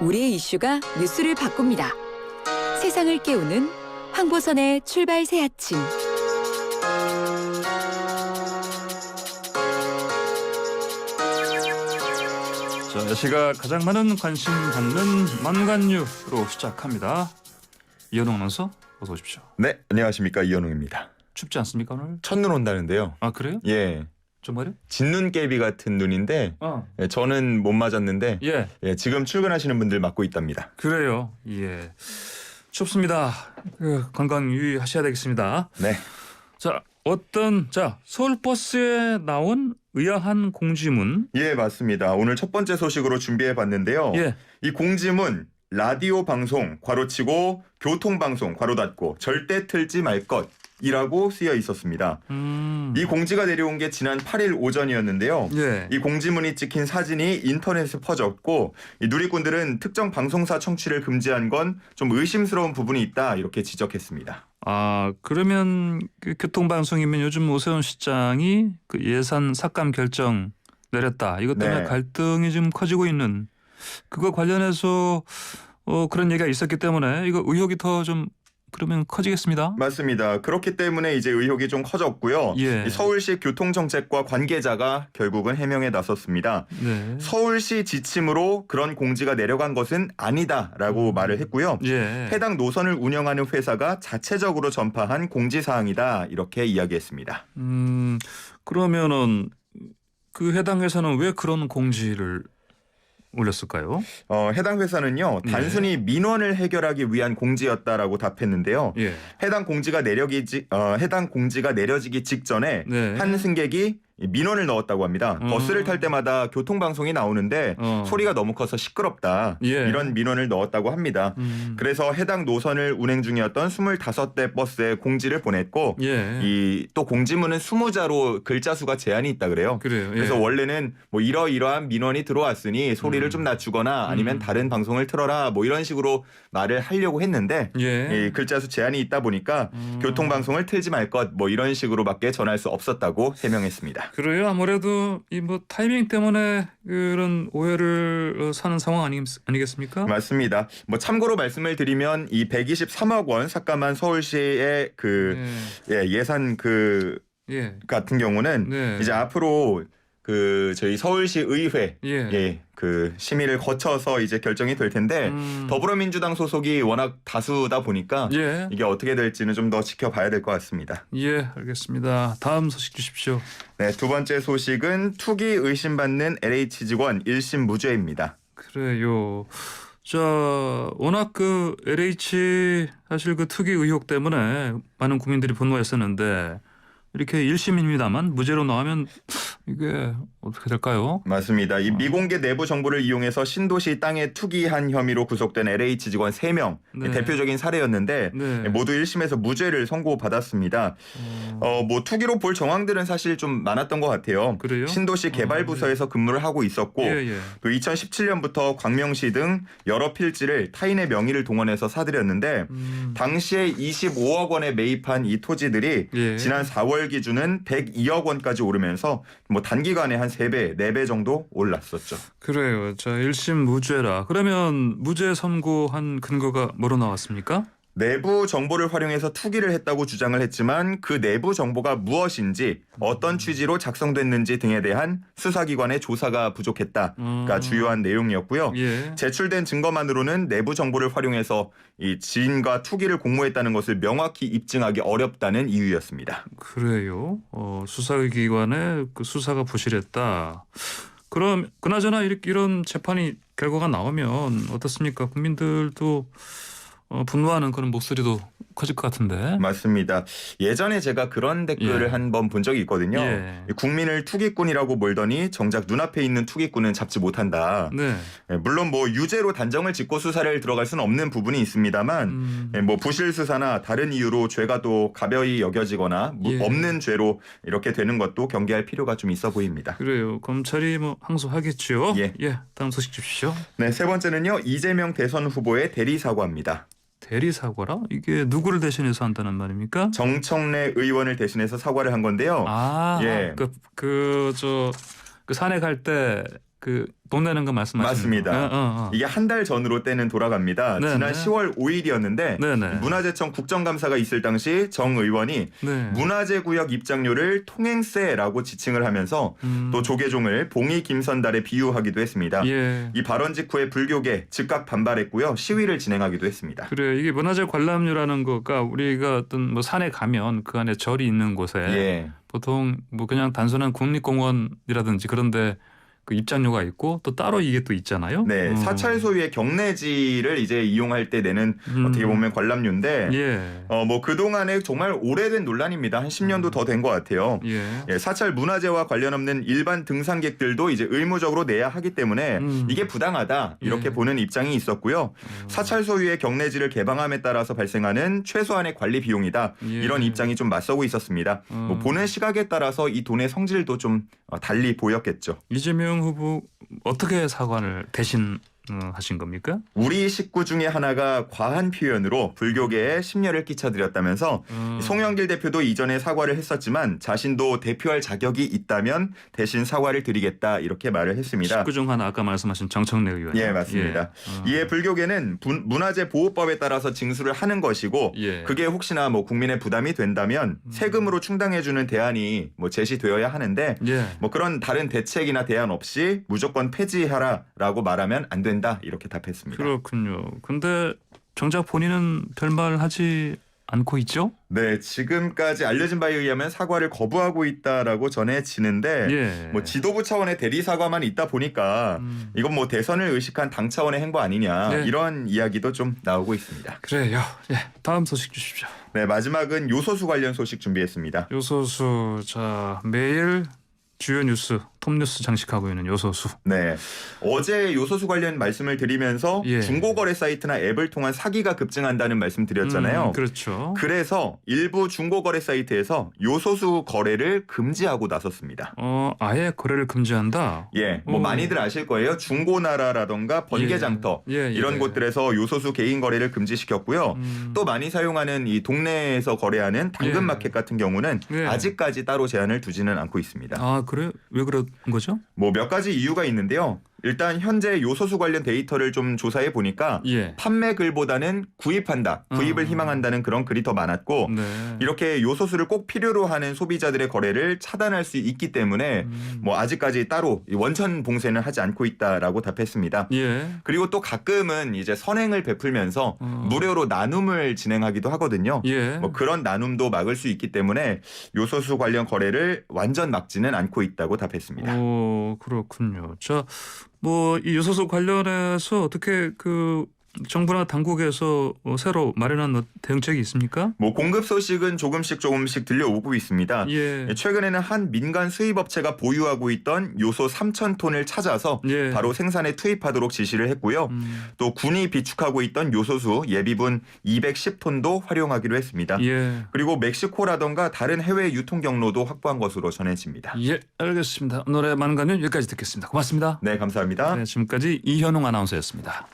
우리의 이슈가 뉴스를 바꿉니다. 세상을 깨우는 황보선의 출발 새 아침. 자, 시가 가장 많은 관심 받는 만관뉴로 시작합니다. 이현웅 아나운서 어서 오십시오. 네, 안녕하십니까, 이현웅입니다. 춥지 않습니까 오늘? 첫눈 온다는데요. 아 그래요? 예, 정말요? 진눈깨비 같은 눈인데 예, 저는 못 맞았는데 예, 지금 출근하시는 분들 맞고 있답니다. 그래요. 예, 춥습니다. 건강 유의하셔야 되겠습니다. 네, 자 서울버스에 나온 의아한 공지문. 예, 맞습니다. 오늘 첫 번째 소식으로 준비해봤는데요. 예, 이 공지문 라디오 방송 괄호치고 교통 방송 괄호 닫고 절대 틀지 말 것이라고 쓰여 있었습니다. 이 공지가 내려온 게 지난 8일 오전이었는데요. 예, 이 공지문이 찍힌 사진이 인터넷에 퍼졌고 이 누리꾼들은 특정 방송사 청취를 금지한 건 좀 의심스러운 부분이 있다 이렇게 지적했습니다. 아 그러면 그 교통방송이면 요즘 오세훈 시장이 그 예산 삭감 결정 내렸다. 이것 때문에 네. 갈등이 좀 커지고 있는 그거 관련해서 그런 얘기가 있었기 때문에 이거 의혹이 더 좀 그러면 커지겠습니다. 맞습니다. 그렇기 때문에 이제 의혹이 좀 커졌고요. 예. 이 서울시 교통정책과 관계자가 결국은 해명에 나섰습니다. 네. 서울시 지침으로 그런 공지가 내려간 것은 아니다라고 말을 했고요. 예. 해당 노선을 운영하는 회사가 자체적으로 전파한 공지사항이다 이렇게 이야기했습니다. 그러면은 그 해당 회사는 왜 그런 공지를 올렸을까요? 해당 회사는요. 단순히 민원을 해결하기 위한 공지였다라고 답했는데요. 예. 해당 공지가 내려지기 직전에 네. 한 승객이 민원을 넣었다고 합니다. 버스를 탈 때마다 교통방송이 나오는데 소리가 너무 커서 시끄럽다. 예. 이런 민원을 넣었다고 합니다. 그래서 해당 노선을 운행 중이었던 25대 버스에 공지를 보냈고 예. 이 또 공지문은 20자로 글자 수가 제한이 있다 그래요. 그래요. 예. 그래서 원래는 뭐 이러이러한 민원이 들어왔으니 소리를 좀 낮추거나 아니면 다른 방송을 틀어라 뭐 이런 식으로 말을 하려고 했는데 예. 이 글자 수 제한이 있다 보니까 교통방송을 틀지 말 것 뭐 이런 식으로밖에 전할 수 없었다고 해명했습니다. 그래요. 아무래도 이 뭐 타이밍 때문에 그런 오해를 사는 상황 아니겠습니까? 맞습니다. 뭐 참고로 말씀을 드리면 이 123억 원 삭감한 서울시의 그 예산 예. 같은 경우는 네. 이제 앞으로 저희 서울시 의회 예. 그 심의를 거쳐서 이제 결정이 될 텐데 더불어민주당 소속이 워낙 다수다 보니까 예. 이게 어떻게 될지는 좀 더 지켜봐야 될 것 같습니다. 예, 알겠습니다. 다음 소식 주십시오. 네, 두 번째 소식은 투기 의심받는 LH 직원 1심 무죄입니다. 그래요. 자, 워낙 그 LH 사실 그 투기 의혹 때문에 많은 국민들이 분노했었는데 이렇게 1심입니다만 무죄로 나오면 이게 어떻게 될까요? 맞습니다. 이 미공개 내부 정보를 이용해서 신도시 땅에 투기한 혐의로 구속된 LH 직원 3명 네. 대표적인 사례였는데 네. 모두 1심에서 무죄를 선고받았습니다. 뭐 투기로 볼 정황들은 사실 좀 많았던 것 같아요. 그래요? 신도시 개발부서에서 근무를 하고 있었고 예. 또 2017년부터 광명시 등 여러 필지를 타인의 명의를 동원해서 사들였는데 당시에 25억 원에 매입한 이 토지들이 예. 지난 4월 기준은 102억 원까지 오르면서 뭐 단기간에 한 3배, 4배 정도 올랐었죠. 그래요. 자, 1심 무죄라. 그러면 무죄 선고한 근거가 뭐로 나왔습니까? 내부 정보를 활용해서 투기를 했다고 주장을 했지만 그 내부 정보가 무엇인지 어떤 취지로 작성됐는지 등에 대한 수사기관의 조사가 부족했다가 주요한 내용이었고요. 예. 제출된 증거만으로는 내부 정보를 활용해서 이 지인과 투기를 공모했다는 것을 명확히 입증하기 어렵다는 이유였습니다. 그래요. 수사기관의 그 수사가 부실했다. 그럼 그나저나 이런 재판이 결과가 나오면 어떻습니까? 국민들도 분노하는 그런 목소리도 커질 것 같은데. 맞습니다. 예전에 제가 그런 댓글을 예. 한 번 본 적이 있거든요. 예. 국민을 투기꾼이라고 몰더니 정작 눈앞에 있는 투기꾼은 잡지 못한다. 네. 물론 뭐 유죄로 단정을 짓고 수사를 들어갈 수는 없는 부분이 있습니다만 뭐 부실 수사나 다른 이유로 죄가 또 가벼이 여겨지거나 예. 없는 죄로 이렇게 되는 것도 경계할 필요가 좀 있어 보입니다. 그래요. 검찰이 뭐 항소하겠죠. 예. 다음 소식 주십시오. 네, 세 번째는요. 이재명 대선 후보의 대리 사과입니다. 대리 사과라? 이게 누구를 대신해서 한다는 말입니까? 정청래 의원을 대신해서 사과를 한 건데요. 아, 예. 그 산에 갈 때 그 돈 내는 거 말씀하시는 맞습니다. 거. 이게 한 달 전으로 때는 돌아갑니다. 네네. 지난 10월 5일이었는데 네네. 문화재청 국정감사가 있을 당시 정 의원이 네. 문화재구역 입장료를 통행세라고 지칭을 하면서 또 조계종을 봉이 김선달에 비유하기도 했습니다. 예. 이 발언 직후에 불교계 즉각 반발했고요. 시위를 진행하기도 했습니다. 그래 이게 문화재 관람료라는 거가 우리가 어떤 뭐 산에 가면 그 안에 절이 있는 곳에 예. 보통 뭐 그냥 단순한 국립공원이라든지 그런데 그 입장료가 있고 또 따로 이게 또 있잖아요. 네, 사찰 소유의 경내지를 이제 이용할 때 내는 어떻게 보면 관람료인데 예. 뭐 그동안에 정말 오래된 논란입니다. 한 10년도 더 된 것 같아요. 예. 예, 사찰 문화재와 관련 없는 일반 등산객들도 이제 의무적으로 내야 하기 때문에 이게 부당하다 이렇게 예. 보는 입장이 있었고요. 사찰 소유의 경내지를 개방함에 따라서 발생하는 최소한의 관리 비용이다. 예. 이런 입장이 좀 맞서고 있었습니다. 뭐 보는 시각에 따라서 이 돈의 성질도 좀 달리 보였겠죠. 이재명 후보 어떻게 사과를 대신 하신 겁니까? 우리 식구 중에 하나가 과한 표현으로 불교계에 심려를 끼쳐드렸다면서 송영길 대표도 이전에 사과를 했었지만 자신도 대표할 자격이 있다면 대신 사과를 드리겠다 이렇게 말을 했습니다. 식구 중 하나 아까 말씀하신 정청래 의원. 예, 맞습니다. 이에 불교계는 문화재 보호법에 따라서 징수를 하는 것이고 예. 그게 혹시나 뭐 국민의 부담이 된다면 세금으로 충당해주는 대안이 뭐 제시되어야 하는데 예. 뭐 그런 다른 대책이나 대안 없이 무조건 폐지하라라고 말하면 안 된다 이렇게 답했습니다. 그렇군요. 근데 정작 본인은 별말 하지 않고 있죠? 네, 지금까지 알려진 바에 의하면 사과를 거부하고 있다라고 전해지는데 예. 뭐 지도부 차원의 대리 사과만 있다 보니까 이건 뭐 대선을 의식한 당 차원의 행보 아니냐 네. 이런 이야기도 좀 나오고 있습니다. 그래요. 예. 다음 소식 주십시오. 네, 마지막은 요소수 관련 소식 준비했습니다. 요소수 자 매일 주요 뉴스 톱뉴스 장식하고 있는 요소수. 네, 어제 요소수 관련 말씀을 드리면서 예. 중고거래 사이트나 앱을 통한 사기가 급증한다는 말씀 드렸잖아요. 그렇죠. 그래서 일부 중고거래 사이트에서 요소수 거래를 금지하고 나섰습니다. 아예 거래를 금지한다. 예, 뭐 오. 많이들 아실 거예요. 중고나라라던가 번개장터 예, 예, 이런 예. 곳들에서 요소수 개인 거래를 금지시켰고요. 또 많이 사용하는 이 동네에서 거래하는 당근마켓 같은 경우는 예. 아직까지 따로 제한을 두지는 않고 있습니다. 아 그래? 왜 그런 거죠? 뭐 몇 가지 이유가 있는데요. 일단 현재 요소수 관련 데이터를 좀 조사해 보니까 예. 판매 글보다는 구입한다, 구입을 희망한다는 그런 글이 더 많았고 네. 이렇게 요소수를 꼭 필요로 하는 소비자들의 거래를 차단할 수 있기 때문에 뭐 아직까지 따로 원천 봉쇄는 하지 않고 있다라고 답했습니다. 예. 그리고 또 가끔은 이제 선행을 베풀면서 무료로 나눔을 진행하기도 하거든요. 예. 뭐 그런 나눔도 막을 수 있기 때문에 요소수 관련 거래를 완전 막지는 않고 있다고 답했습니다. 오 그렇군요. 자 뭐 이 요소수 관련해서 어떻게 그 정부나 당국에서 새로 마련한 대응책이 있습니까? 뭐 공급 소식은 조금씩 들려오고 있습니다. 예. 최근에는 한 민간 수입업체가 보유하고 있던 요소 3,000톤을 찾아서 예. 바로 생산에 투입하도록 지시를 했고요. 또 군이 비축하고 있던 요소수 예비분 210톤도 활용하기로 했습니다. 예. 그리고 멕시코라던가 다른 해외 유통 경로도 확보한 것으로 전해집니다. 예, 알겠습니다. 오늘의 많은 관련 여기까지 듣겠습니다. 고맙습니다. 네, 감사합니다. 네, 지금까지 이현웅 아나운서였습니다.